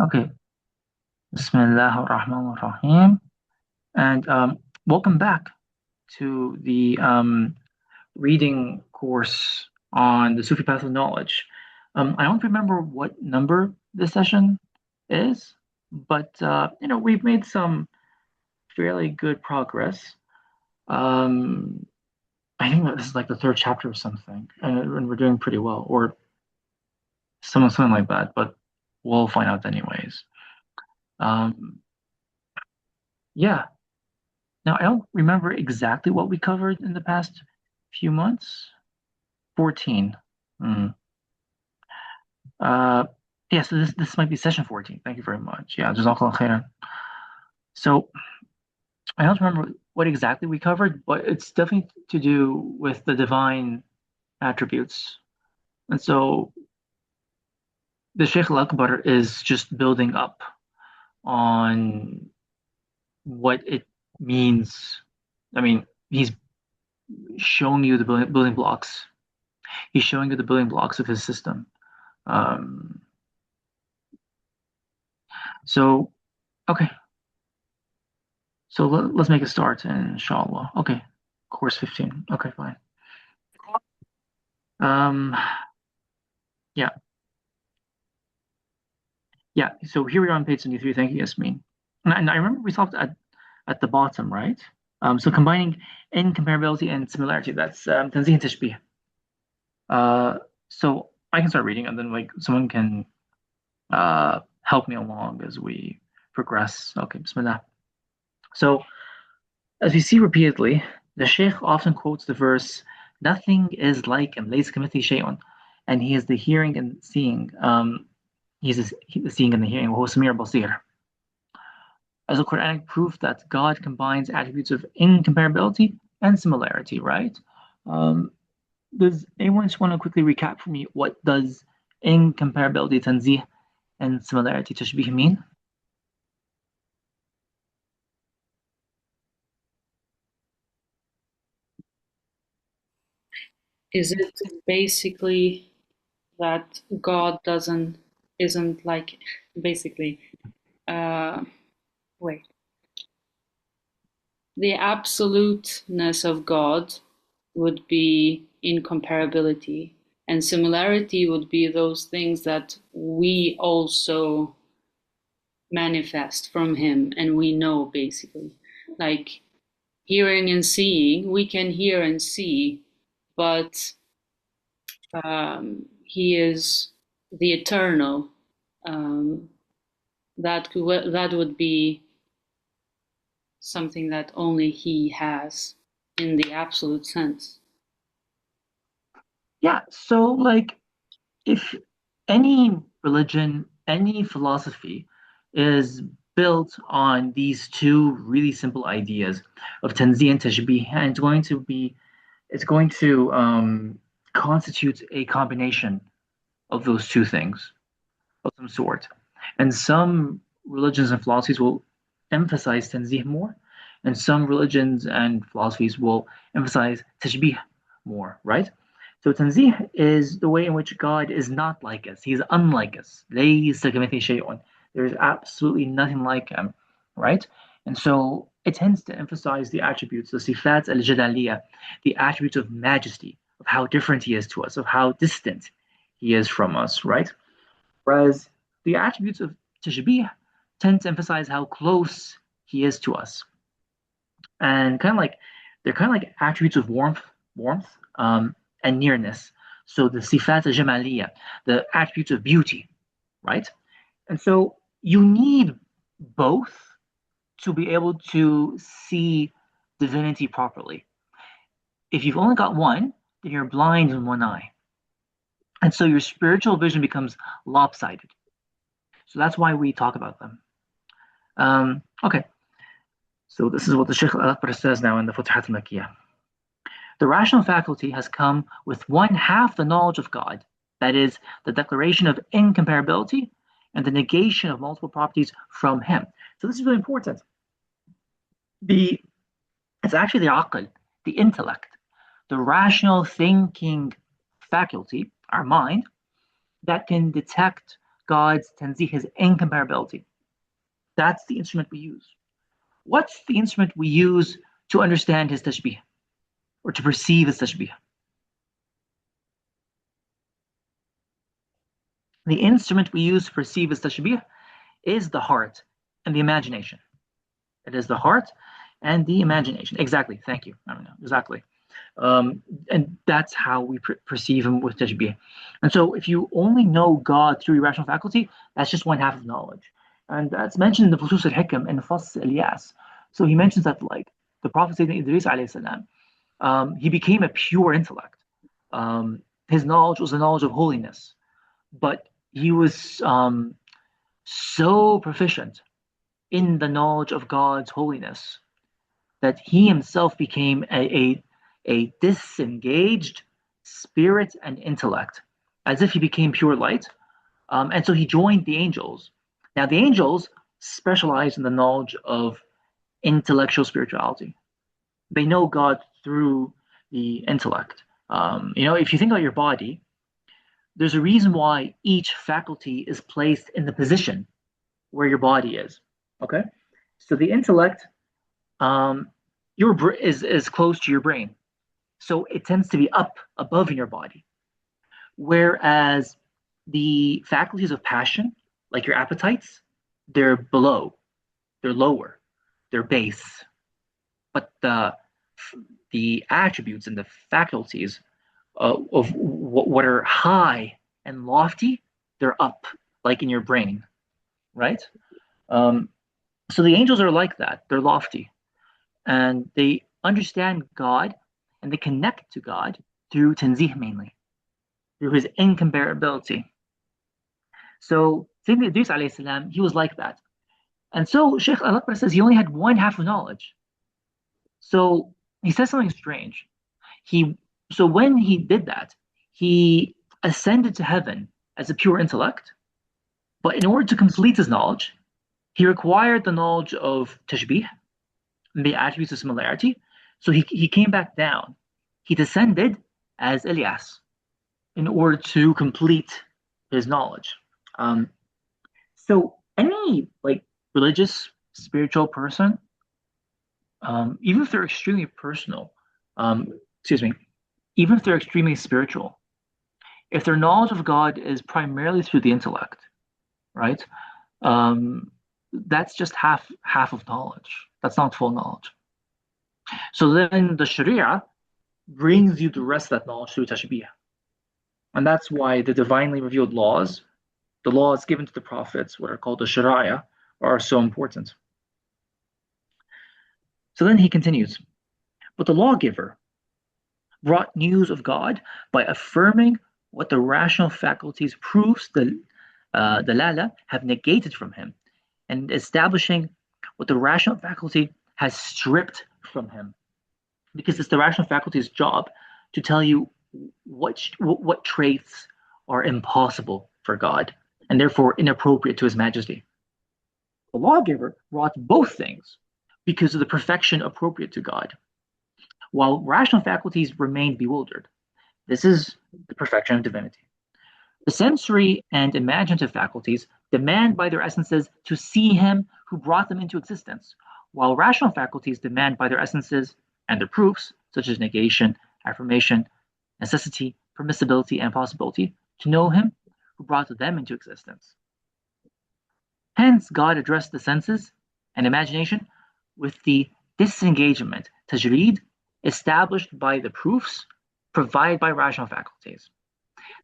Okay, Bismillah ar-Rahman ar-Rahim. And welcome back to the reading course on the Sufi path of knowledge. I don't remember what number this session is, but we've made some fairly good progress. Um, I think that this is like the third chapter or something, and we're doing pretty well, or something like that, but we'll find out anyways. Um, yeah. Now, I don't remember exactly what we covered in the past few months. 14. Mm. Uh, yeah, so this might be session 14. Thank you very much. Yeah, Jazakallah khairan. So I don't remember what exactly we covered, but it's definitely to do with the divine attributes. And so the Sheikh Al-Akbar is just building up on what it means. I mean, he's showing you the building blocks. He's showing you the building blocks of his system. Um, so, okay, so let's make a start, inshallah. Okay, course 15. Okay, fine. Um, yeah, yeah. So here we are on page 73. Thank you, Yasmin. And I remember we stopped at the bottom, right? So combining incomparability and similarity. That's tanzih and tashbih. Uh, so I can start reading, and then like someone can help me along as we progress. Okay, Bismillah. So as we see repeatedly, the Shaykh often quotes the verse, "Nothing is like him, ليس كمثله شيء," and he is the hearing and seeing. He's the seeing and the hearing. وهو سميع بصير. As a Quranic proof that God combines attributes of incomparability and similarity, right? Um, does anyone just want to quickly recap for me what does incomparability, tanzih, and similarity, tashbih mean? Is it basically that God doesn't isn't like basically uh wait the absoluteness of God would be incomparability, and similarity would be those things that we also manifest from him and we know basically, like hearing and seeing. We can hear and see, but he is the eternal. um, that would be something that only he has in the absolute sense. Yeah, so like if any religion, any philosophy is built on these two really simple ideas of tanzih and tashbih, and it's going to constitute a combination of those two things of some sort. And some religions and philosophies will emphasize tanzih more, and some religions and philosophies will emphasize tashbih more, right? So tanzih is the way in which God is not like us. He's unlike us. لَيْسَ كَمِثْلِهِ شَيْءٌ. There is absolutely nothing like him, right? And so it tends to emphasize the attributes, the sifat al-jadaliyah, the attributes of majesty, of how different he is to us, of how distant he is from us, right? Whereas the attributes of Tashbih tend to emphasize how close he is to us. And they're kind of like attributes of warmth, and nearness. So the sifat al-jamaliyah, the attributes of beauty, right? And so you need both to be able to see divinity properly. If you've only got one, then you're blind in one eye. And so your spiritual vision becomes lopsided. So that's why we talk about them. Okay, so this is what the Sheikh Al-Akbar says now in the Futuhat al-Makkiyah. The rational faculty has come with one half the knowledge of God, that is, the declaration of incomparability and the negation of multiple properties from Him. So this is really important. The It's actually the aql, the intellect, the rational thinking faculty, our mind, that can detect God's tanzih, his incomparability. That's the instrument we use. What's the instrument we use to understand his tashbih or to perceive his tashbih? The instrument we use to perceive his tashbih is the heart and the imagination. It is the heart and the imagination. Exactly. Thank you. I don't know. Exactly. And that's how we perceive him with tashbih. And so, if you only know God through your rational faculty, that's just one half of knowledge. And that's mentioned in the Fusus al-Hikam and Fass al-Yas. So he mentions that, like, the Prophet Sayyidina Idris alayhi salam, he became a pure intellect. His knowledge was the knowledge of holiness, but he was so proficient in the knowledge of God's holiness that he himself became a disengaged spirit and intellect, as if he became pure light. And so he joined the angels. Now, the angels specialize in the knowledge of intellectual spirituality. They know God through the intellect. If you think about your body, there's a reason why each faculty is placed in the position where your body is. Okay, so the intellect is close to your brain, so it tends to be up above in your body. Whereas the faculties of passion, like your appetites, they're below, they're lower, they're base. But the attributes and the faculties of what are high and lofty, they're up, like in your brain, right? Um, so the angels are like that. They're lofty, and they understand God and they connect to God through tanzih mainly, through his incomparability. So Sayyidina Idris alayhi salam, he was like that. And so Sheikh Al-Akbar says he only had one half of knowledge. So he says something strange. He so when he did that, he ascended to heaven as a pure intellect, but in order to complete his knowledge, he required the knowledge of tashbih, the attributes of similarity. So he came back down. He descended as Ilyas in order to complete his knowledge. So any like religious, spiritual person, even if they're extremely personal, excuse me, even if they're extremely spiritual, if their knowledge of God is primarily through the intellect, right? That's just half of knowledge. That's not full knowledge. So then the Sharia brings you the rest of that knowledge through tashbih. And that's why the divinely revealed laws, the laws given to the prophets, what are called the Sharia, are so important. So then he continues, but the lawgiver brought news of God by affirming what the rational faculties proofs the lala have negated from him, and establishing what the rational faculty has stripped from him. Because it's the rational faculty's job to tell you what traits are impossible for God and therefore inappropriate to his majesty. The lawgiver brought both things because of the perfection appropriate to God, while rational faculties remained bewildered. This is the perfection of divinity. The sensory and imaginative faculties demand by their essences to see him who brought them into existence, while rational faculties demand by their essences and their proofs, such as negation, affirmation, necessity, permissibility, and possibility, to know him who brought them into existence. Hence, God addressed the senses and imagination with the disengagement, tajreed, established by the proofs provided by rational faculties.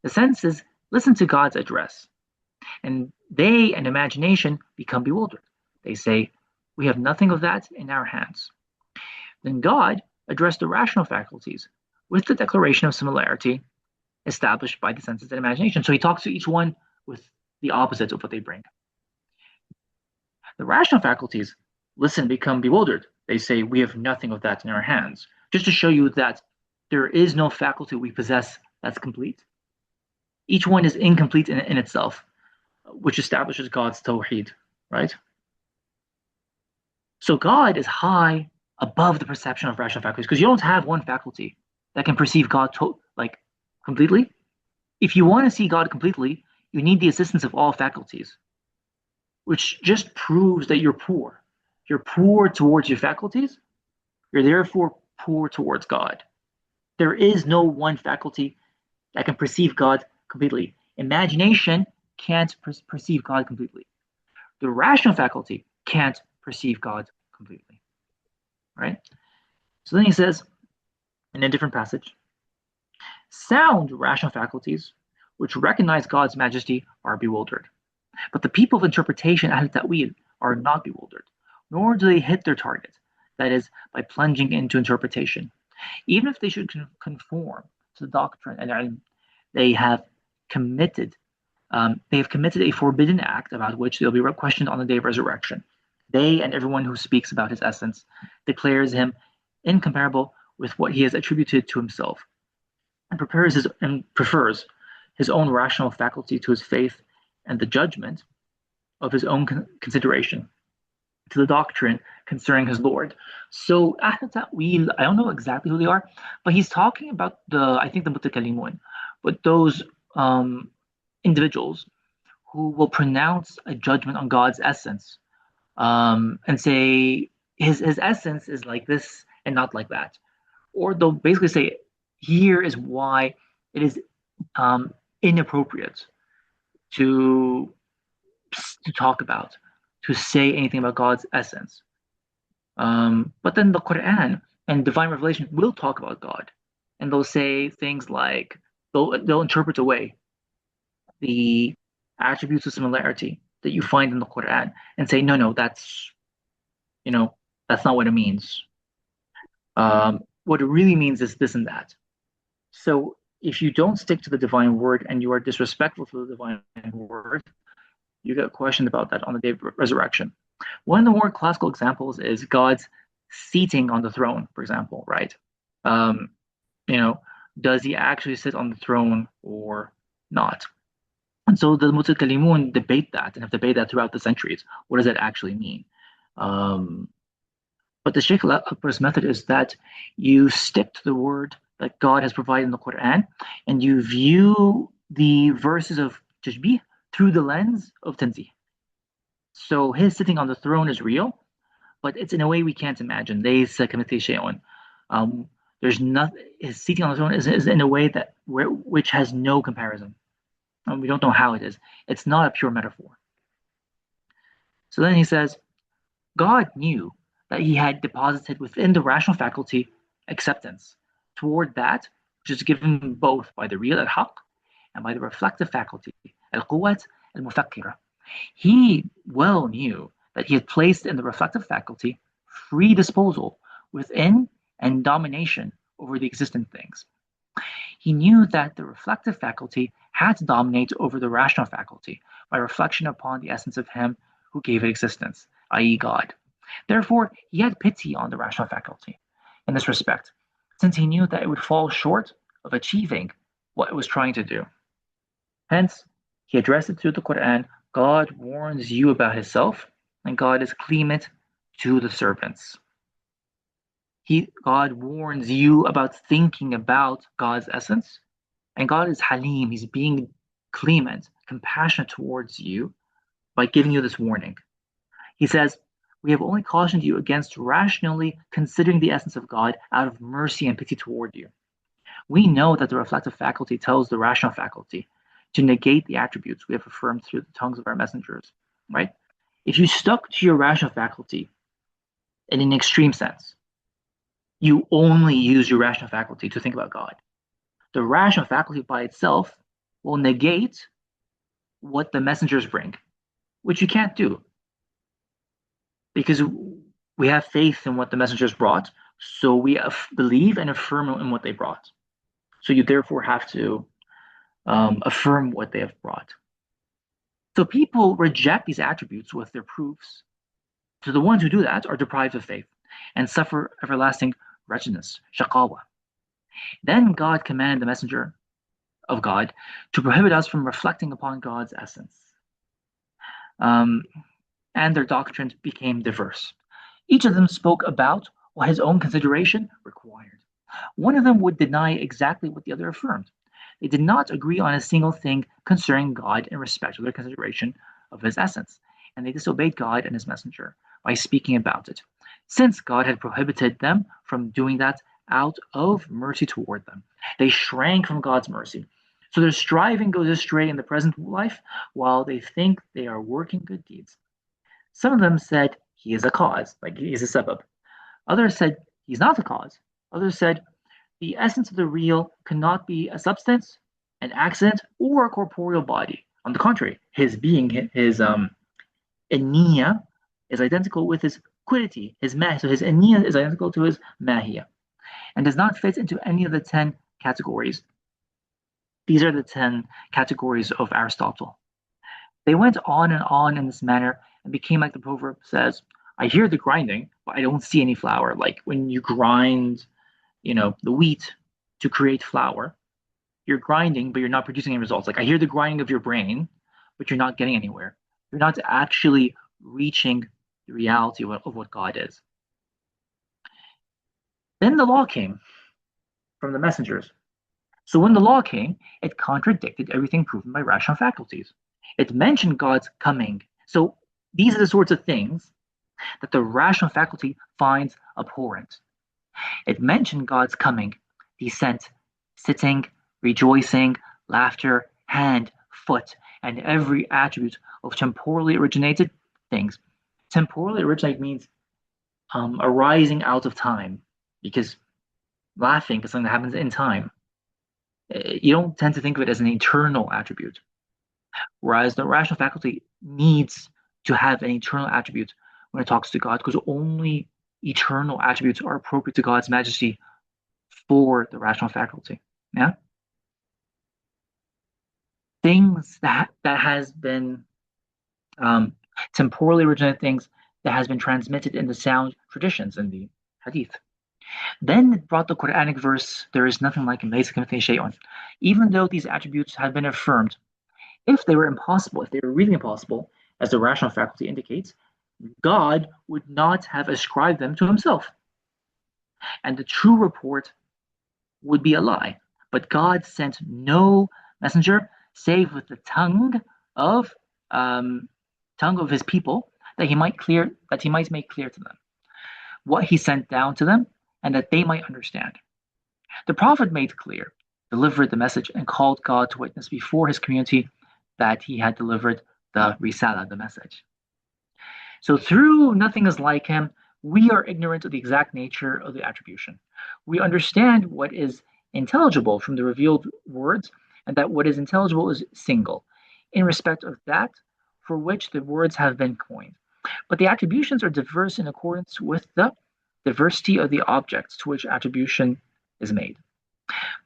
The senses listen to God's address, and they and imagination become bewildered. They say, we have nothing of that in our hands. Then God addressed the rational faculties with the declaration of similarity established by the senses and imagination. So he talks to each one with the opposite of what they bring. The rational faculties listen, become bewildered. They say, we have nothing of that in our hands. Just to show you that there is no faculty we possess that's complete. Each one is incomplete in itself, which establishes God's tawheed, right? So God is high above the perception of rational faculties because you don't have one faculty that can perceive God like completely. If you want to see God completely, You need the assistance of all faculties, which just proves that you're poor. You're poor towards your faculties, you're therefore poor towards God. There is no one faculty that can perceive God completely. Imagination can't perceive God completely. The rational faculty can't perceive God completely, right? So then he says in a different passage, sound rational faculties, which recognize God's majesty, are bewildered. But the people of interpretation, Ahl Ta'wil, are not bewildered, nor do they hit their target, that is, by plunging into interpretation. Even if they should conform to the doctrine and ilm, they have committed they have committed a forbidden act about which they'll be questioned on the day of resurrection. They and everyone who speaks about his essence declares him incomparable with what he has attributed to himself, and prefers his own rational faculty to his faith and the judgment of his own consideration to the doctrine concerning his Lord. So Ahl Ta'wil, I don't know exactly who they are, but he's talking about I think the Mutakallimun, but those individuals who will pronounce a judgment on God's essence, and say his essence is like this and not like that. Or they'll basically say, here is why it is inappropriate to talk about, to say anything about God's essence. But then the Quran and divine revelation will talk about God, and they'll say things like they'll interpret away the attributes of similarity that you find in the Quran and say, no, no, you know, that's not what it means. What it really means is this and that. So if you don't stick to the divine word and you are disrespectful to the divine word, you get questioned about that on the day of resurrection. One of the more classical examples is God's seating on the throne, for example, right? Um, you know, does he actually sit on the throne or not? And so the Mutakallimun debate that and have debated that throughout the centuries. What does that actually mean? Um, but the Sheikh Akbar's method is that you stick to the word that God has provided in the Quran and you view the verses of Tajbih through the lens of Tanzih. So his sitting on the throne is real, but it's in a way we can't imagine. Um, there's nothing. His seating on the throne is in a way which has no comparison. And we don't know how it is. It's not a pure metaphor. So then he says, God knew that he had deposited within the rational faculty acceptance toward that which is given both by the real al-haq and by the reflective faculty, al-quwwat al-mufakkira. He well knew that he had placed in the reflective faculty free disposal within and domination over the existent things. He knew that the reflective faculty had to dominate over the rational faculty by reflection upon the essence of him who gave it existence, i.e., God. Therefore, he had pity on the rational faculty in this respect, since he knew that it would fall short of achieving what it was trying to do. Hence, he addressed it through the Quran. God warns you about himself, and God is clement to the servants. God warns you about thinking about God's essence, and God is Halim. He's being clement, compassionate towards you by giving you this warning. He says, we have only cautioned you against rationally considering the essence of God out of mercy and pity toward you. We know that the reflective faculty tells the rational faculty to negate the attributes we have affirmed through the tongues of our messengers, right? If you stuck to your rational faculty in an extreme sense, you only use your rational faculty to think about God. The rational faculty by itself will negate what the messengers bring, which you can't do because we have faith in what the messengers brought, so we believe and affirm in what they brought. So you therefore have to affirm what they have brought. So people reject these attributes with their proofs. So the ones who do that are deprived of faith and suffer everlasting wretchedness, shaqawa. Then God commanded the messenger of God to prohibit us from reflecting upon God's essence. And their doctrines became diverse. Each of them spoke about what his own consideration required. One of them would deny exactly what the other affirmed. They did not agree on a single thing concerning God in respect of their consideration of his essence, and they disobeyed God and his messenger by speaking about it, since God had prohibited them from doing that out of mercy toward them. They shrank from God's mercy. So their striving goes astray in the present life while they think they are working good deeds. Some of them said he is a cause, like he is a sabab. Others said he's not a cause. Others said the essence of the real cannot be a substance, an accident, or a corporeal body. On the contrary, his being, his aniya, is identical with his quiddity, his mah. So his aniya is identical to his mahiyya and does not fit into any of the 10 categories. These are the 10 categories of Aristotle. They went on in this manner and became like the proverb says, I hear the grinding, but I don't see any flour. Like when you grind, the wheat to create flour, you're grinding, but you're not producing any results. Like I hear the grinding of your brain, but you're not getting anywhere. You're not actually reaching the reality of what God is. Then the law came from the messengers. So when the law came, it contradicted everything proven by rational faculties. It mentioned God's coming. So these are the sorts of things that the rational faculty finds abhorrent. It mentioned God's coming, descent, sitting, rejoicing, laughter, hand, foot, and every attribute of temporally originated things. Temporally originate means arising out of time, because laughing is something that happens in time. You don't tend to think of it as an eternal attribute, whereas the rational faculty needs to have an eternal attribute when it talks to God, because only eternal attributes are appropriate to God's majesty for the rational faculty. Yeah, things that has been um, temporally originated things that has been transmitted in the sound traditions in the hadith. Then it brought the Quranic verse, there is nothing like him, even though these attributes have been affirmed. If they were impossible, if they were really impossible, as the rational faculty indicates, God would not have ascribed them to himself. And the true report would be a lie. But God sent no messenger save with the of um, tongue of his people that he might make clear to them what he sent down to them and that they might understand. The prophet made clear, delivered the message, and called God to witness before his community that he had delivered the risala, the message. So through nothing is like him, we are ignorant of the exact nature of the attribution. We understand what is intelligible from the revealed words, and that what is intelligible is single, in respect of that for which the words have been coined. But the attributions are diverse in accordance with the diversity of the objects to which attribution is made,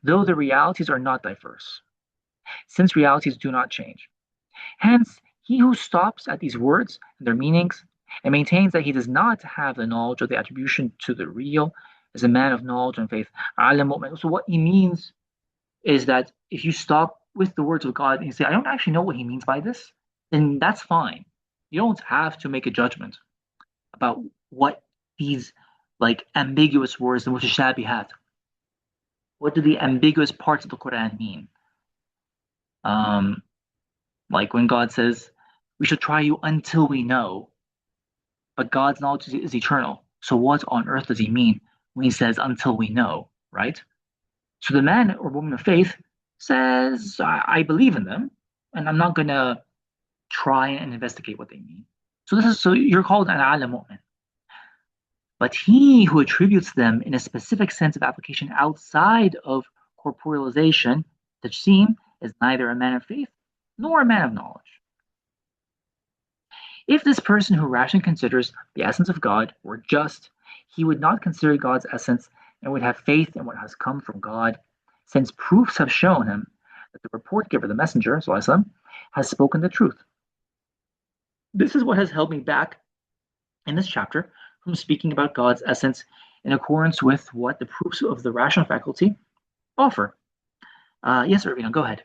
though the realities are not diverse, since realities do not change. Hence, he who stops at these words and their meanings and maintains that he does not have the knowledge of the attribution to the real is a man of knowledge and faith. So what he means is that if you stop with the words of God and you say, I don't actually know what he means by this, then that's fine. You don't have to make a judgment about what these like ambiguous words, the mutashabihat, what do the ambiguous parts of the Quran mean? Um, like when God says, we should try you until we know, but God's knowledge is eternal. So what on earth does he mean when he says until we know, right? So the man or woman of faith says, I believe in them, and I'm not gonna try and investigate what they mean. So you're called an alim mu'min. But he who attributes them in a specific sense of application outside of corporealization, tajsim, is neither a man of faith nor a man of knowledge. If this person who rationally considers the essence of God were just, he would not consider God's essence and would have faith in what has come from God, since proofs have shown him that the report giver, the messenger, has spoken the truth. This is what has held me back in this chapter from speaking about God's essence in accordance with what the proofs of the rational faculty offer. Yes, Irvina, go ahead.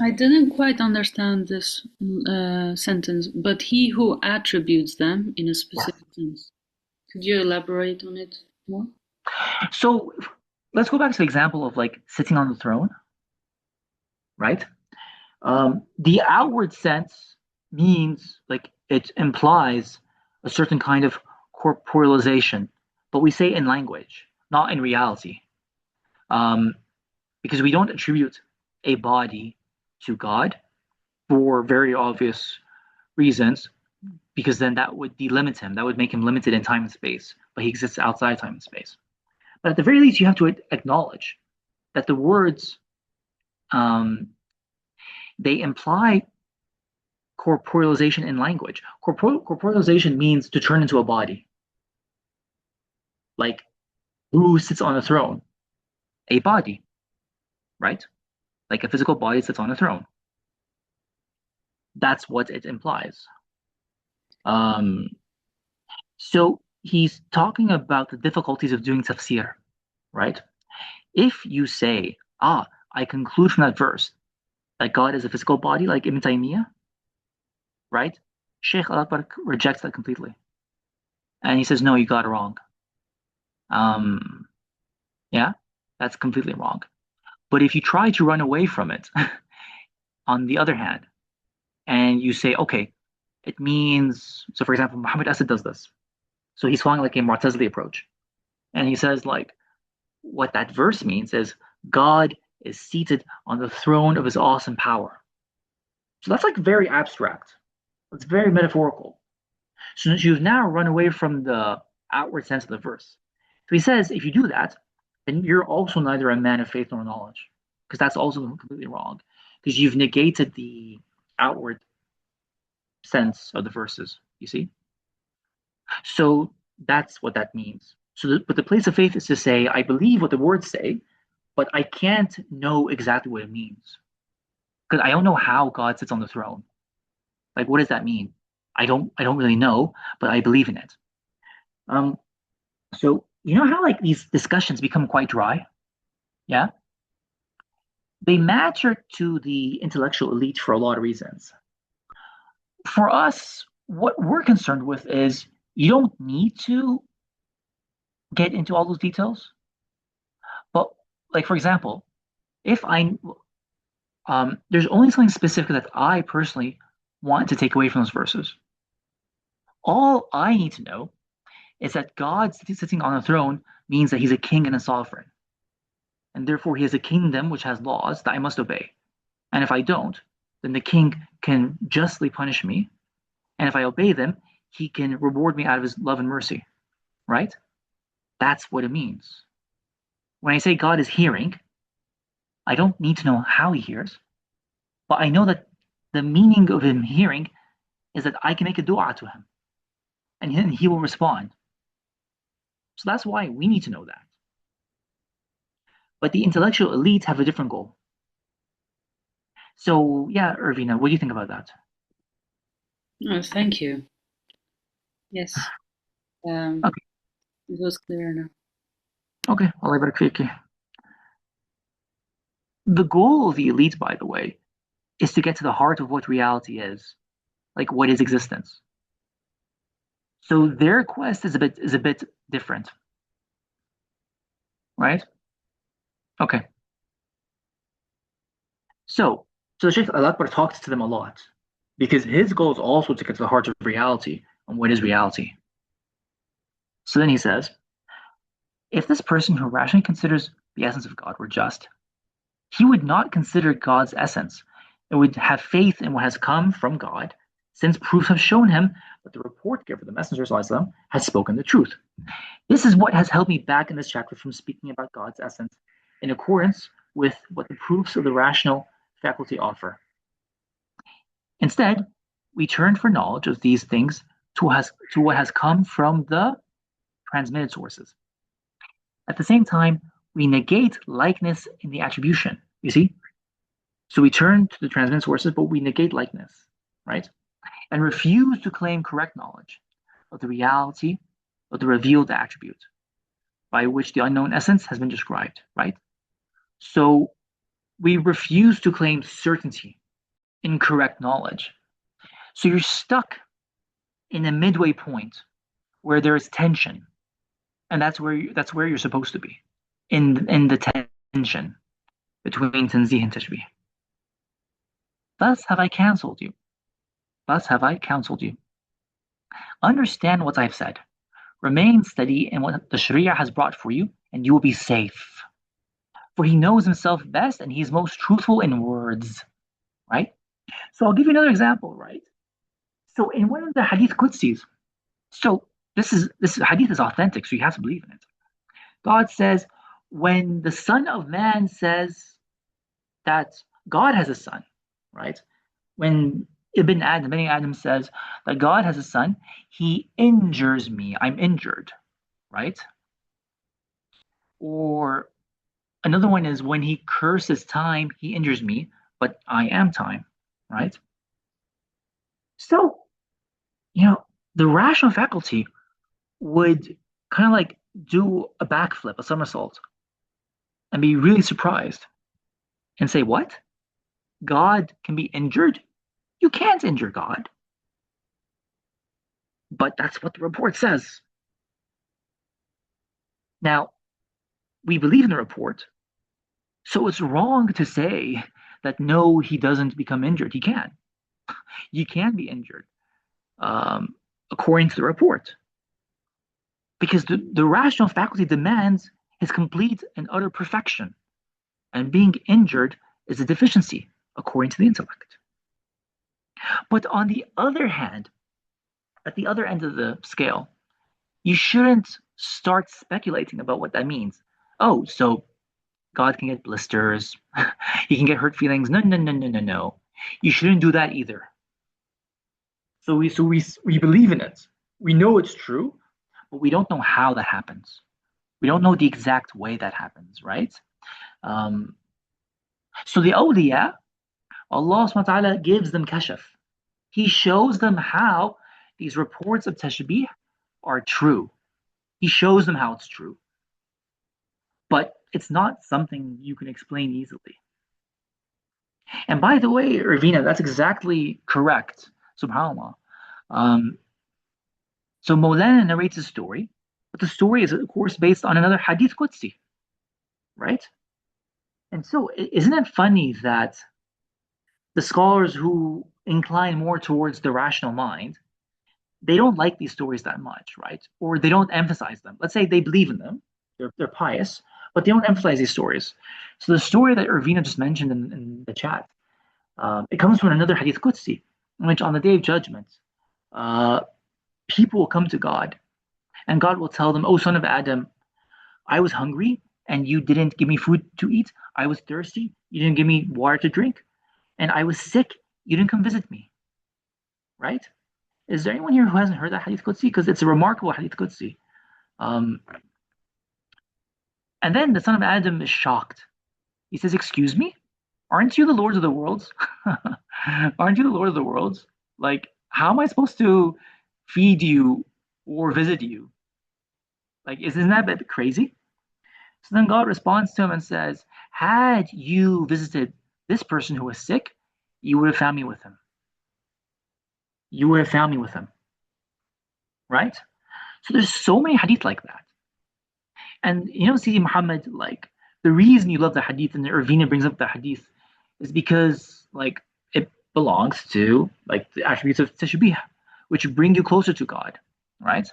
I didn't quite understand this sentence, but he who attributes them in a specific sense. Could you elaborate on it more? So let's go back to the example of like sitting on the throne. right? The outward sense means like it implies a certain kind of corporealization, but we say in language, not in reality, um, because we don't attribute a body to God for very obvious reasons, because then that would delimit him. That would make him limited in time and space, but he exists outside time and space. But at the very least, you have to acknowledge that the words um, they imply corporealization in language. Corporealization means to turn into a body. Like who sits on a throne? A body, right? Like a physical body sits on a throne. That's what it implies. Um, so he's talking about the difficulties of doing tafsir, right? If you say, I conclude from that verse that God is a physical body, like Ibn Taymiyyah, right? Sheikh Al-Akbar rejects that completely. And he says, no, you got it wrong. Um, yeah, that's completely wrong. But if you try to run away from it, on the other hand, and you say, okay, it means, so for example, Muhammad Asad does this. So he's following like a Mu'tazili approach. And he says, like, what that verse means is God is seated on the throne of his awesome power. So that's like very abstract. It's very metaphorical. So you've now run away from the outward sense of the verse. So he says, if you do that, then you're also neither a man of faith nor knowledge, because that's also completely wrong, because you've negated the outward sense of the verses. You see? So that's what that means. But the place of faith is to say, I believe what the words say, but I can't know exactly what it means because I don't know how God sits on the throne. Like, what does that mean? I don't really know, but I believe in it. Um, so you know how like these discussions become quite dry? Yeah, they matter to the intellectual elite for a lot of reasons. For us, what we're concerned with is you don't need to get into all those details. But like for example, if I there's only something specific that I personally want to take away from those verses. All I need to know is that God sitting on a throne means that he's a king and a sovereign, and therefore he has a kingdom which has laws that I must obey. And if I don't, then the king can justly punish me, and if I obey them, he can reward me out of his love and mercy. Right? That's what it means. When I say God is hearing, I don't need to know how he hears, but I know that the meaning of him hearing is that I can make a dua to him, and he will respond. So that's why we need to know that. But the intellectual elites have a different goal. So yeah, Irvina, what do you think about that? Oh, thank you. Yes, Okay, it was clear now. okay, Allah يبارك فيك. The goal of the elite, by the way, is to get to the heart of what reality is, like what is existence. So their quest is a bit different, right? Okay. So Sheikh Al-Akbar talks to them a lot because his goal is also to get to the heart of reality and what is reality. So then he says, if this person who rationally considers the essence of God were just, he would not consider God's essence and would have faith in what has come from God, since proofs have shown him that the report giver, the Messenger ﷺ, has spoken the truth. This is what has held me back in this chapter from speaking about God's essence in accordance with what the proofs of the rational faculty offer. Instead, we turn for knowledge of these things to what has come from the transmitted sources. At the same time, we negate likeness in the attribution. You see? So we turn to the transmitted sources, but we negate likeness, right? And refuse to claim correct knowledge of the reality of the revealed attribute by which the unknown essence has been described, right? So we refuse to claim certainty in correct knowledge. So you're stuck in a midway point where there is tension, and that's where you're supposed to be in the tension between tanzih and tashbih. Thus have I counseled you. Thus have I counseled you. Understand what I've said. Remain steady in what the Sharia has brought for you, and you will be safe. For he knows himself best and he's most truthful in words, right? So I'll give you another example, right? So in one of the Hadith Qudsis, so this Hadith is authentic, so you have to believe in it. God says, when the Son of Man says that God has a son, right? When Ibn Adam says that God has a son, he injures me. I'm injured, right? Or another one is when he curses time, he injures me, but I am time, right? So, you know, the rational faculty would kind of like do a backflip, a somersault, and be really surprised and say, what? God can be injured? You can't injure God. But that's what the report says. Now, we believe in the report, so it's wrong to say that no, he doesn't become injured. He can. You can be injured, um, according to the report, because the rational faculty demands his complete and utter perfection, and being injured is a deficiency, according to the intellect. But on the other hand, at the other end of the scale, you shouldn't start speculating about what that means. Oh, so God can get blisters, he can get hurt feelings. No, no, no, no, no, no. You shouldn't do that either. So we believe in it. We know it's true, but we don't know how that happens. We don't know the exact way that happens, right? Um, so the awliya, Allah subhanahu wa ta'ala gives them kashaf. He shows them how these reports of tashbih are true. He shows them how it's true. But it's not something you can explain easily. And by the way, Irvina, that's exactly correct. SubhanAllah. Um, so Maulana narrates a story, but the story is, of course, based on another Hadith Qudsi, right? And so, isn't it funny that the scholars who incline more towards the rational mind, they don't like these stories that much, right? Or they don't emphasize them. Let's say they believe in them, they're pious, but they don't emphasize these stories. So the story that Irvina just mentioned in the chat, it comes from another Hadith Qudsi, in which on the day of judgment, uh, people will come to God, and God will tell them, "Oh, son of Adam, I was hungry, and you didn't give me food to eat. I was thirsty, you didn't give me water to drink, and I was sick, you didn't come visit me." Right? Is there anyone here who hasn't heard that Hadith Qudsi? Because it's a remarkable Hadith Qudsi. Um, and then the son of Adam is shocked. He says, "Excuse me? Aren't you the Lord of the worlds? Aren't you the Lord of the worlds? Like, how am I supposed to feed you or visit you? Like, isn't that a bit crazy?" So then God responds to him and says, "Had you visited this person who was sick, you would have found me with him. You would have found me with him." Right? So there's so many hadith like that. And you know, Sidi Muhammad, like the reason you love the hadith and Irvina brings up the hadith is because like it belongs to like the attributes of tashbih, which bring you closer to God, right?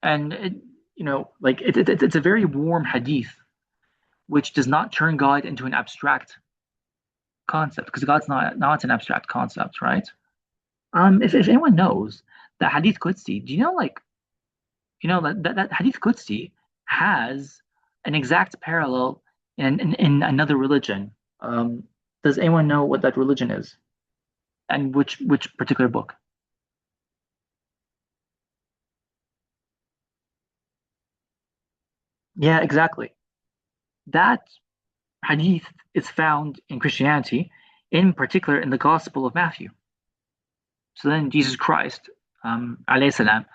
And it, you know, like it's a very warm hadith, which does not turn God into an abstract concept, because God's not an abstract concept, right? If anyone knows that Hadith Qudsi, do you know like that Hadith Qudsi has an exact parallel in another religion? Does anyone know what that religion is and which particular book? Yeah, exactly. That Hadith is found in Christianity, in particular in the Gospel of Matthew. So then Jesus Christ, alayhi salam,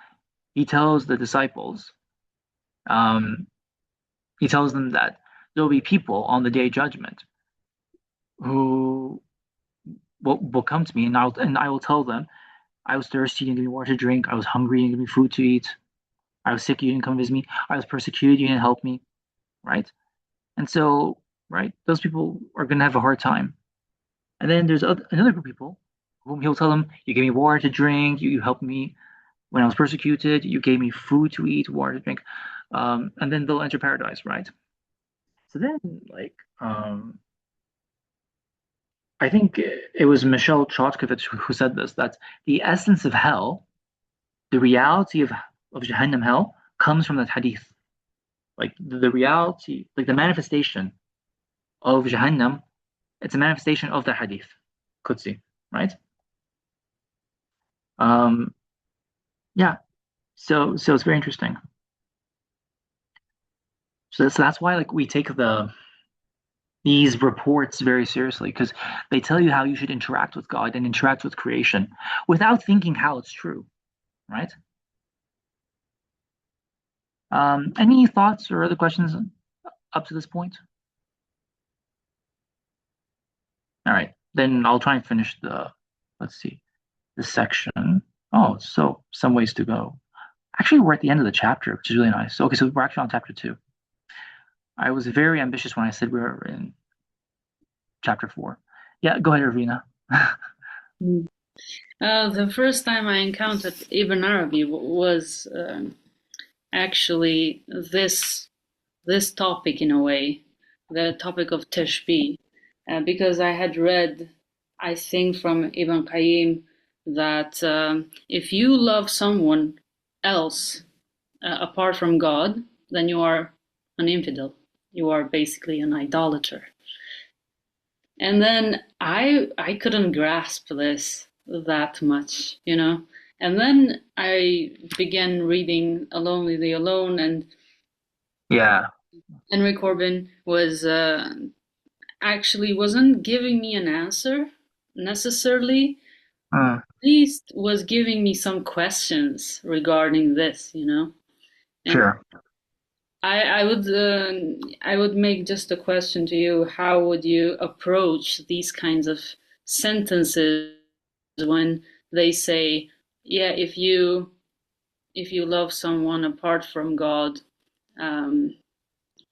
he tells the disciples, um, he tells them that there will be people on the day of judgment who will come to me, and I will tell them, "I was thirsty, you didn't give me water to drink. I was hungry, you didn't give me food to eat. I was sick, you didn't come visit me. I was persecuted, you didn't help me." Right? And so, right, those people are going to have a hard time. And then there's another group of people whom he'll tell them, you gave me water to drink, you helped me when I was persecuted, you gave me food to eat, water to drink, and then they'll enter paradise, right? So then, like, I think it was Michelle Chodkovich who said this, that the essence of hell, the reality of Jahannam hell, comes from that hadith. Like the reality, like the manifestation of Jahannam, it's a manifestation of the hadith, Qudsi, right? Um, yeah, so it's very interesting. So that's why like we take these reports very seriously because they tell you how you should interact with God and interact with creation without thinking how it's true, right? Any thoughts or other questions up to this point? All right, then I'll try and finish let's see, this section. Oh, so some ways to go. Actually, we're at the end of the chapter, which is really nice. Okay, so we're actually on chapter two. I was very ambitious when I said we were in chapter four. Yeah, go ahead, Ravina. Mm. The first time I encountered Ibn Arabi was actually this topic in a way, the topic of tashbih, because I had read, I think from Ibn Qayyim, that if you love someone else apart from God, then you are an infidel. You are basically an idolater. And then I couldn't grasp this that much, you know. And then I began reading Alone with the Alone, and Yeah. Henry Corbin was actually wasn't giving me an answer necessarily, Mm, at least was giving me some questions regarding this, you know. And sure. I would make just a question to you: how would you approach these kinds of sentences when they say, "Yeah, if you love someone apart from God," um,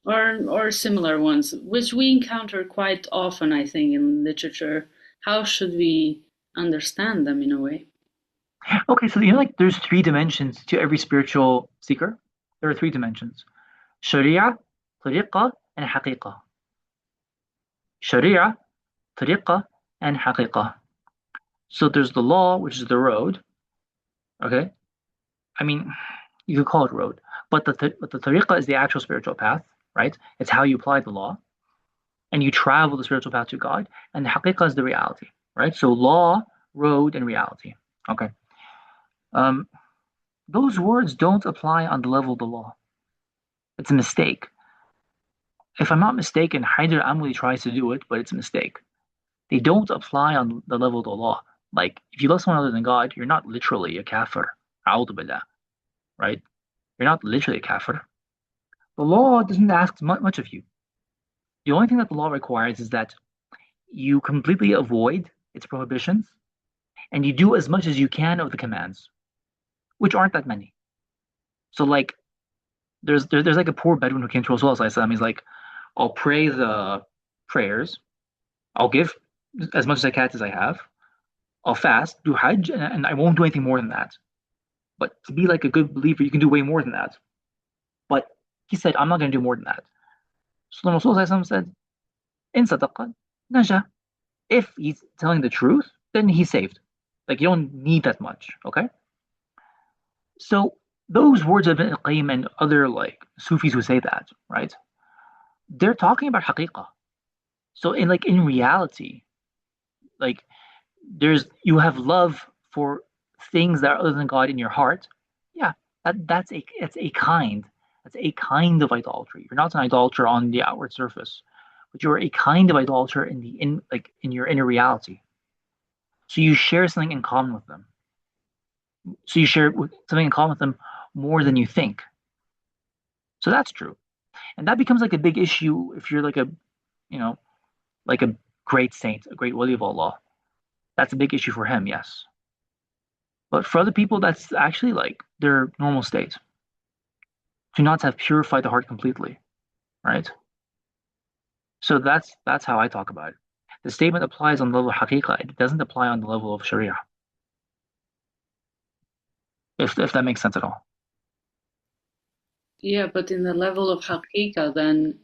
or similar ones, which we encounter quite often, I think, in literature. How should we understand them in a way? Okay, so like there's three dimensions to every spiritual seeker. There are three dimensions: Sharia, Tariqah, and Haqiqah. Sharia, Tariqah, and Haqiqah. So there's the law, which is the road. Okay, I mean, you could call it road, but the Tariqah is the actual spiritual path, right? It's how you apply the law, and you travel the spiritual path to God. And the Haqiqah is the reality, right? So law, road, and reality. Okay. Um, those words don't apply on the level of the law. It's a mistake. If I'm not mistaken, Haider Amli tries to do it, but it's a mistake. They don't apply on the level of the law. Like, if you love someone other than God, you're not literally a kafir. A'udhu billah, right? You're not literally a kafir. The law doesn't ask much of you. The only thing that the law requires is that you completely avoid its prohibitions and you do as much as you can of the commands, which aren't that many. So, like, there's like a poor Bedouin who came to Rasulullah. He's like, I'll pray the prayers, I'll give as much zakat as I have, I'll fast, do Hajj, and I won't do anything more than that. But to be like a good believer, you can do way more than that. But he said, I'm not going to do more than that. So then Rasulullah said, In sadaqah, naja. If he's telling the truth, then he's saved. Like you don't need that much, okay? So those words of Ibn Qayyim and other like Sufis who say that, right? They're talking about haqiqah. So in reality, like there's you have love for things that are other than God in your heart. Yeah, that's a kind of idolatry. You're not an idolater on the outward surface, but you're a kind of idolater in your inner reality. So you share something in common with them. So you share something in common with them more than you think. So that's true. And that becomes like a big issue if you're like you know, like a great saint, a great wali of Allah. That's a big issue for him, yes. But for other people, that's actually like their normal state. To not have purified the heart completely, right? So that's how I talk about it. The statement applies on the level of haqiqah. It doesn't apply on the level of sharia, if that makes sense at all. Yeah, but in the level of haqiqah, then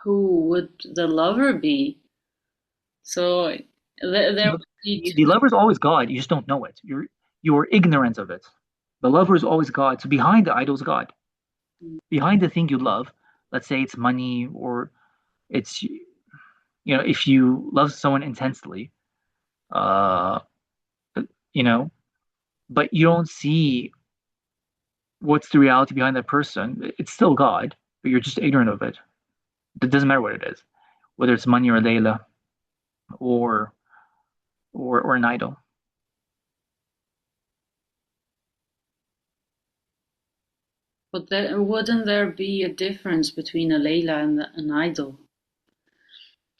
who would the lover be? So there The, would be the lover is always God. You just don't know it. You're ignorant of it. The lover is always God. So behind the idol is God. two. Behind the thing you love, let's say it's money or it's if you love someone intensely, uh, you know, but you don't see what's the reality behind that person. It's still God, but you're just ignorant of it. It doesn't matter what it is, whether it's money or Layla or or an idol. But wouldn't there be a difference between a Layla and an idol?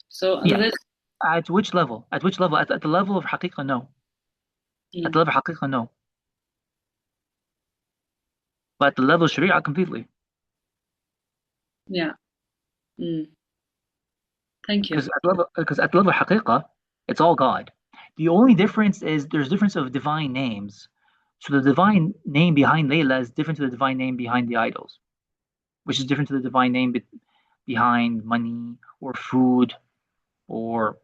So Yeah. this, At which level? At which level? At the level of haqiqah, no. At mm, the level of haqiqah, no. But at the level of sharia, completely. yeah, mm, thank you. Because at the level of haqiqah, it's all God. The only difference is there's difference of divine names. So the divine name behind Layla is different to the divine name behind the idols, which is different to the divine name behind money or food or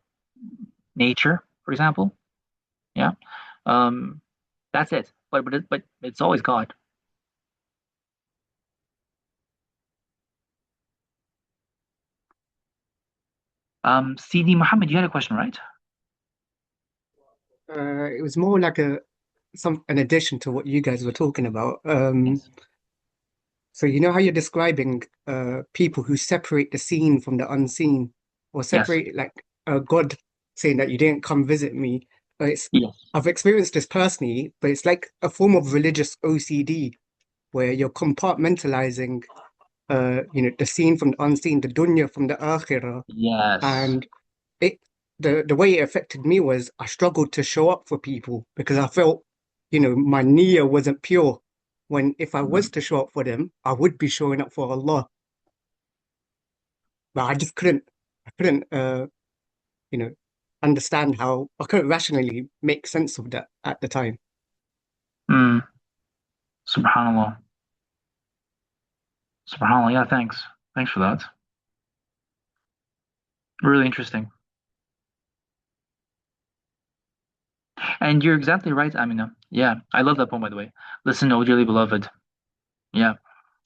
nature, for example. Yeah. Um, that's it. But it's always God. CD Muhammad, you had a question, right? It was more like an addition to what you guys were talking about. Yes. So you know how you're describing people who separate the seen from the unseen, or Yes. separate like God saying that you didn't come visit me. It's Yes. I've experienced this personally, but it's like a form of religious OCD where you're compartmentalizing the seen from the unseen, the dunya from the akhirah, Yes. and it the way it affected me was I struggled to show up for people because I felt, my niyyah wasn't pure. When if I was Mm. to show up for them, I would be showing up for Allah. But I just couldn't you know, understand how I couldn't rationally make sense of that at the time. Mm. Subhanallah. Subhanallah. Yeah, thanks. Thanks for that. Really interesting. And you're exactly right, Amina. Yeah, I love that poem, by the way. Listen, O dearly beloved. Yeah,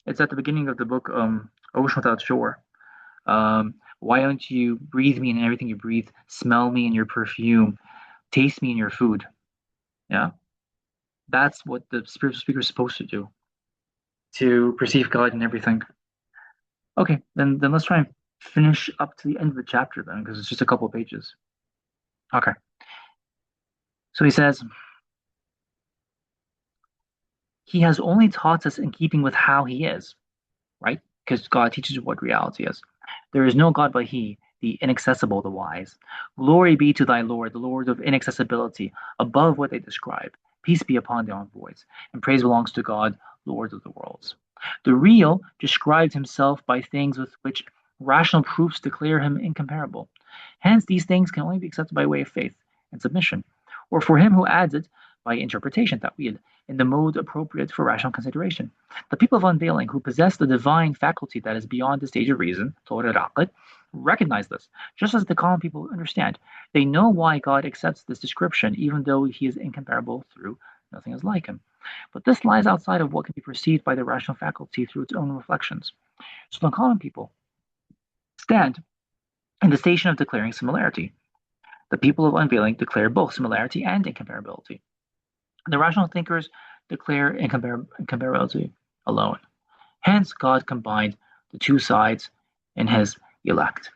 it's at the beginning of the book, Ocean Without Shore. Why don't you breathe me in everything you breathe, smell me in your perfume, taste me in your food? Yeah, that's what the spiritual speaker is supposed to do, to perceive God in everything. Okay, then let's try and finish up to the end of the chapter then, because it's just a couple of pages. Okay, so he says, He has only taught us in keeping with how He is, right? Because God teaches you what reality is. There is no God but He, the inaccessible, the wise. Glory be to thy Lord, the Lord of inaccessibility, above what they describe. Peace be upon the envoys, and praise belongs to God, Lord of the worlds. The real describes himself by things with which rational proofs declare him incomparable. Hence, these things can only be accepted by way of faith and submission, or for him who adds it by interpretation, ta'wil, in the mode appropriate for rational consideration. The people of unveiling, who possess the divine faculty that is beyond the stage of reason, recognize this, just as the common people understand. They know why God accepts this description, even though he is incomparable through nothing is like him. But this lies outside of what can be perceived by the rational faculty through its own reflections. So the common people stand in the station of declaring similarity. The people of unveiling declare both similarity and incomparability. The rational thinkers declare incomparability alone. Hence, God combined the two sides in his elect.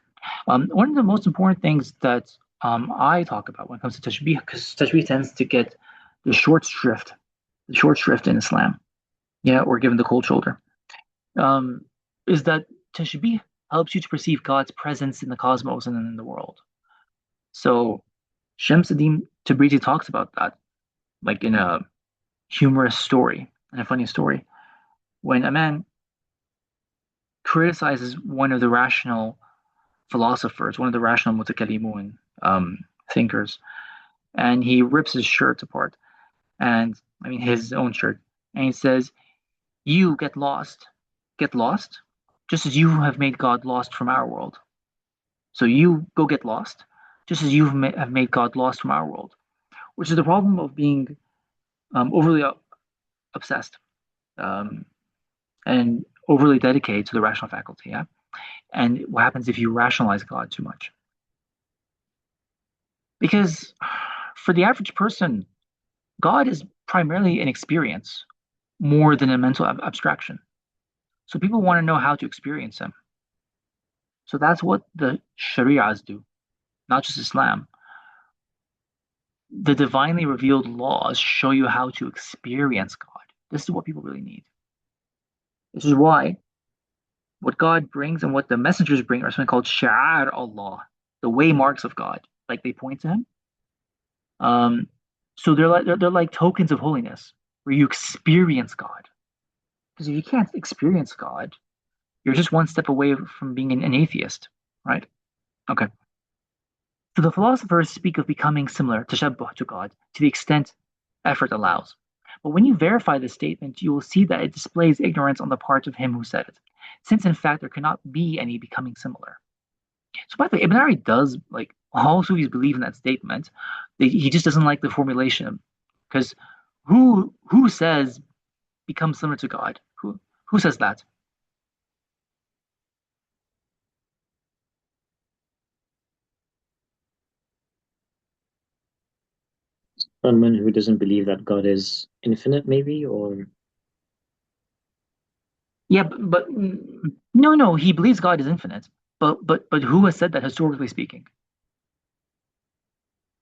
One of the most important things that I talk about when it comes to tashbih, because tashbih tends to get the short shrift, the short shrift in Islam, yeah, or given the cold shoulder, um, is that tashbih helps you to perceive God's presence in the cosmos and in the world. So Shamsuddin Tabrizi talks about that, like in a humorous story, in a funny story, when a man criticizes one of the rational philosophers, one of the rational mutakallimun, um, thinkers, and he rips his shirt apart, and I mean his own shirt, and he says, "You get lost, just as you have made God lost from our world. So you go get lost, just as you have made God lost from our world," which is the problem of being overly obsessed um, and overly dedicated to the rational faculty. Yeah, and what happens if you rationalize God too much? Because for the average person, God is primarily an experience more than a mental abstraction. So people want to know how to experience Him. So that's what the Sharias do, not just Islam. The divinely revealed laws show you how to experience God. This is what people really need. This is why what God brings and what the messengers bring are something called Sha'ar Allah, the waymarks of God. Like they point to Him. Um, so they're like tokens of holiness where you experience God. Because if you can't experience God, you're just one step away from being an atheist, right? Okay. So the philosophers speak of becoming similar, tashabbuh, to God, to the extent effort allows. But when you verify this statement, you will see that it displays ignorance on the part of him who said it, since in fact there cannot be any becoming similar. So by the way, Ibn Ari does, like, all Sufis believe in that statement. He just doesn't like the formulation. Because who says become similar to God? Who says that? Someone who doesn't believe that God is infinite, maybe, or Yeah, but no, no, he believes God is infinite. But who has said that historically speaking?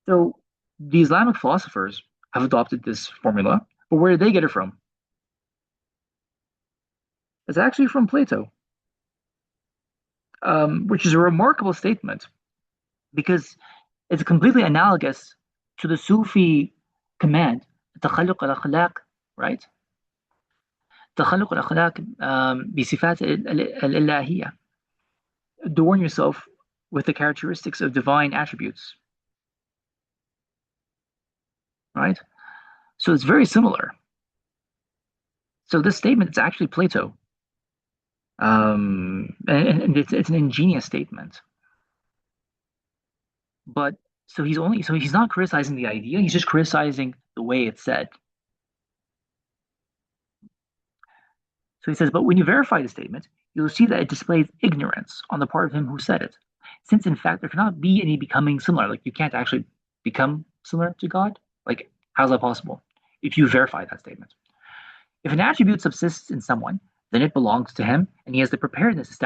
So the Islamic philosophers have adopted this formula, but where did they get it from? It's actually from Plato, which is a remarkable statement because it's completely analogous to the Sufi command, تخلق الأخلاق, right? تخلق الأخلاق بصفات الإلهية. Adorn yourself with the characteristics of divine attributes, right? So it's very similar. So this statement is actually Plato, and it's an ingenious statement. But so he's not criticizing the idea; he's just criticizing the way it's said. So he says, but when you verify the statement, you'll see that it displays ignorance on the part of him who said it, since in fact there cannot be any becoming similar. Like you can't actually become similar to God. Like how's that possible? If you verify that statement. If an attribute subsists in someone, then it belongs to him, and he has the preparedness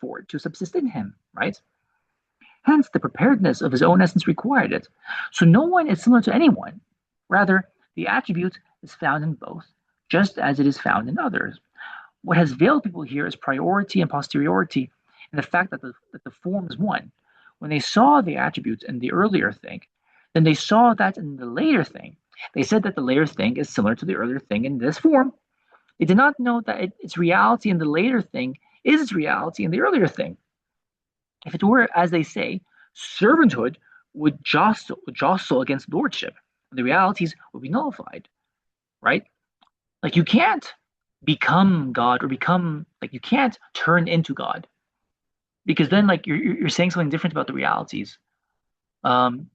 for it to subsist in him, right? Hence, the preparedness of his own essence required it. So no one is similar to anyone. Rather, the attribute is found in both, just as it is found in others. What has veiled people here is priority and posteriority, and the fact that the form is one. When they saw the attributes in the earlier thing, then they saw that in the later thing. They said that the later thing is similar to the earlier thing in this form. They did not know that its reality in the later thing is its reality in the earlier thing. If it were, as they say, servanthood would jostle against lordship, and the realities would be nullified, right? Like you can't become God or become like you can't turn into God because then like you're saying something different about the realities. Um,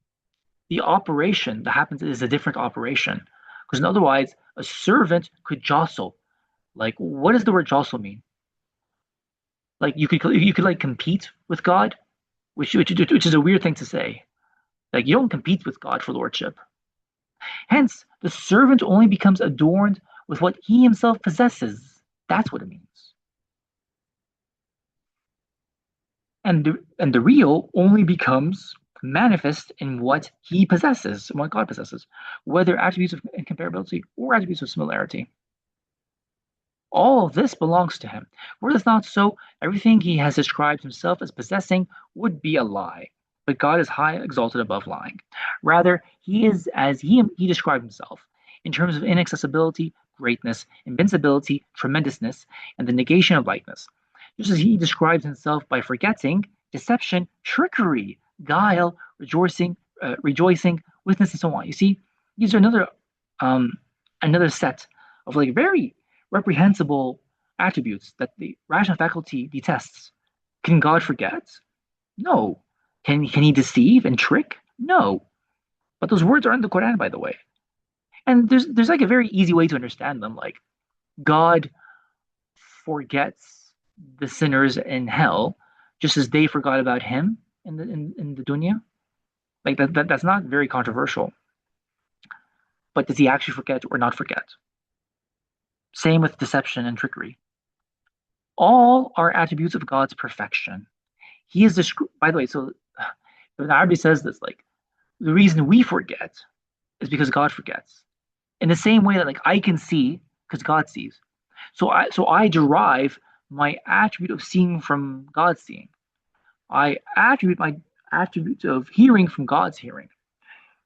the operation that happens is a different operation because otherwise a servant could jostle. Like what does the word jostle mean? Like you could like compete with God, which is a weird thing to say. Like you don't compete with God for lordship. Hence, the servant only becomes adorned with what he himself possesses. That's what it means. And the real only becomes manifest in what he possesses, what God possesses, whether attributes of incomparability or attributes of similarity. All of this belongs to him. Were this not so, everything he has described himself as possessing would be a lie. But God is high exalted above lying. Rather, he is as he described himself, in terms of inaccessibility, greatness, invincibility, tremendousness, and the negation of likeness. Just as he describes himself by forgetting, deception, trickery, guile, rejoicing, witness, and so on. You see, these are another set of like very reprehensible attributes that the rational faculty detests. Can God forget? No. Can he deceive and trick? No. But those words are in the Quran, by the way. And there's like a very easy way to understand them. Like God forgets the sinners in hell just as they forgot about him in the dunya. Like that's not very controversial. But does he actually forget or not forget? Same with deception and trickery. All are attributes of God's perfection. He is the by the way, so Ibn Arabi says this like the reason we forget is because God forgets. In the same way that like I can see because God sees. So I derive my attribute of seeing from God's seeing. I attribute my attribute of hearing from God's hearing.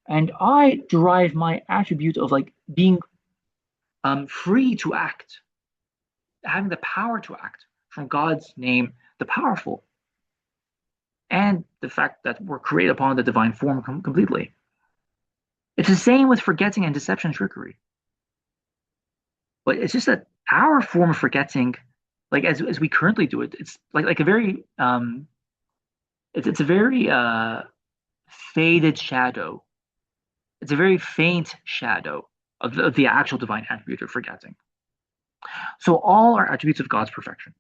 And I derive my attribute of like being free to act, having the power to act from God's name, the powerful, and the fact that we're created upon the divine form completely. It's the same with forgetting and deception and trickery. But it's just that our form of forgetting, like as we currently do it, it's like a very it's a very faded shadow. It's a very faint shadow of the actual divine attribute of forgetting. So all are attributes of God's perfection.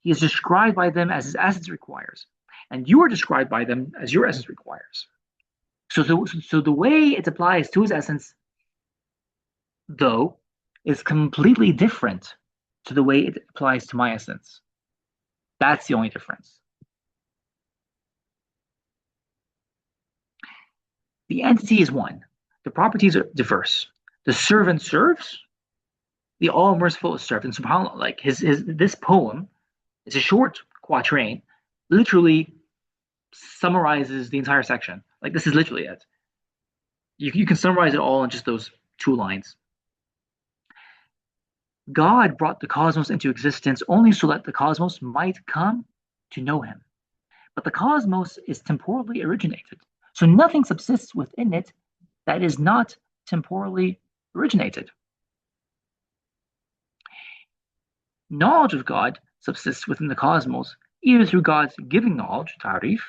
He is described by them as his essence requires, and you are described by them as your essence requires. So the way it applies to his essence, though, is completely different to the way it applies to my essence. That's the only difference. The entity is one. The properties are diverse. The servant serves. The all merciful is served. And subhanAllah, like his this poem is a short quatrain, literally summarizes the entire section. Like this is literally it. You can summarize it all in just those two lines. God brought the cosmos into existence only so that the cosmos might come to know him. But the cosmos is temporally originated. So nothing subsists within it that is not temporally originated. Knowledge of God subsists within the cosmos either through God's giving knowledge, ta'rif,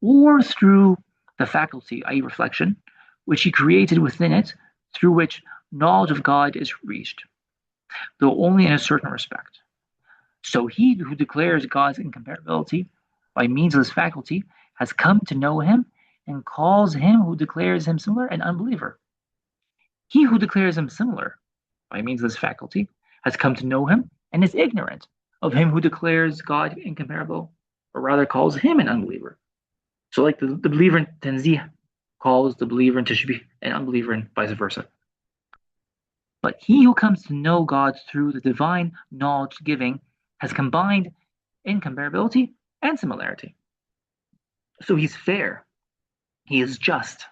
or through the faculty, i.e., reflection, which he created within it, through which knowledge of God is reached, though only in a certain respect. So he who declares God's incomparability by means of this faculty has come to know him and calls him who declares him similar an unbeliever. He who declares him similar by means of this faculty has come to know him and is ignorant of him who declares God incomparable, or rather calls him an unbeliever. So like the believer in Tanzih calls the believer in Tashbih an unbeliever and vice versa. But he who comes to know God through the divine knowledge giving has combined incomparability and similarity. So he's fair. He is just.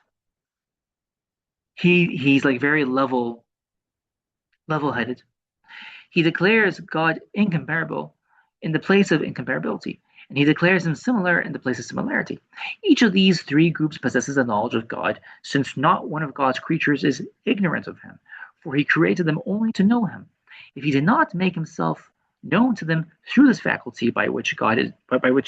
He's like very level-headed. He declares God incomparable in the place of incomparability, and he declares him similar in the place of similarity. Each of these three groups possesses a knowledge of God, since not one of God's creatures is ignorant of him, for he created them only to know him. If he did not make himself known to them through this faculty by which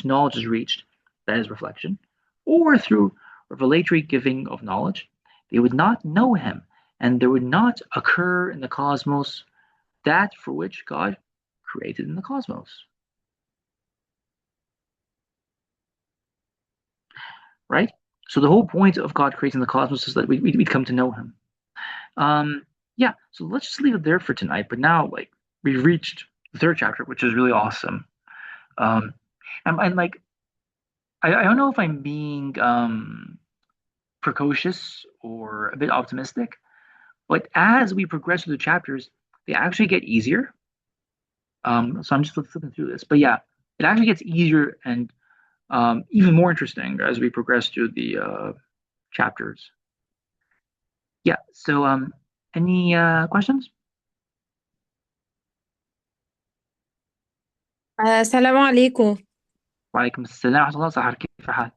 knowledge is reached, that is reflection, or through revelatory giving of knowledge, they would not know him, and there would not occur in the cosmos that for which God created in the cosmos. Right? So the whole point of God creating the cosmos is that we'd come to know him. Yeah, so let's just leave it there for tonight. But now, like, we've reached the third chapter, which is really awesome. And like, I don't know if I'm being precocious or a bit optimistic, but as we progress through the chapters, they actually get easier. So I'm just flipping through this, but yeah, it actually gets easier and even more interesting as we progress through the chapters. Yeah. So any questions? السلام عليكم. وعليكم السلام ورحمة الله. سحر كيف حالك؟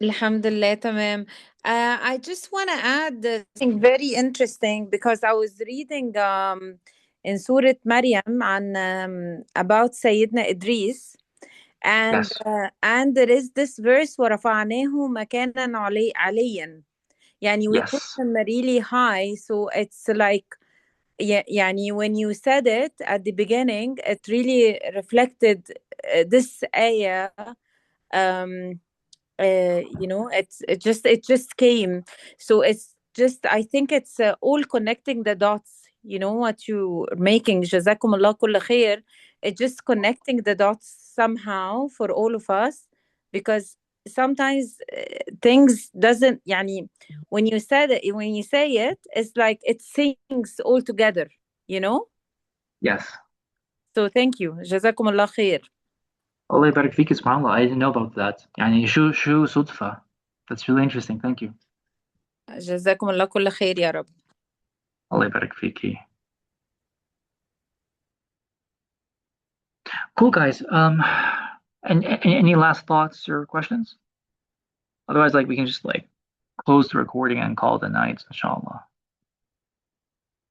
Alhamdulillah, tamam. I just want to add something very interesting because I was reading in Surah Maryam about Sayyidina Idris, Yes. and there is this verse وَرَفَعْنَاهُ مَكَانًا عَلِيًّا. يعني we put Yes. him really high, so it's like يعني when you said it at the beginning, it really reflected this ayah. Um, it just came, so it's just, I think it's all connecting the dots, what you making جزاكم الله كل خير. It's just connecting the dots somehow for all of us, because sometimes things doesn't يعني when you say it, it's like it sings all together, you know Yes. so thank you. جزاكم الله خير. Allah يبارك فيك subhanallah. I didn't know about that. يعني شو صدفة. That's really interesting. Thank you. جزاكم الله كل خير يا رب. Allah يبارك فيكي. Cool guys. And any last thoughts or questions? Otherwise, like we can just like close the recording and call it a night, inshallah.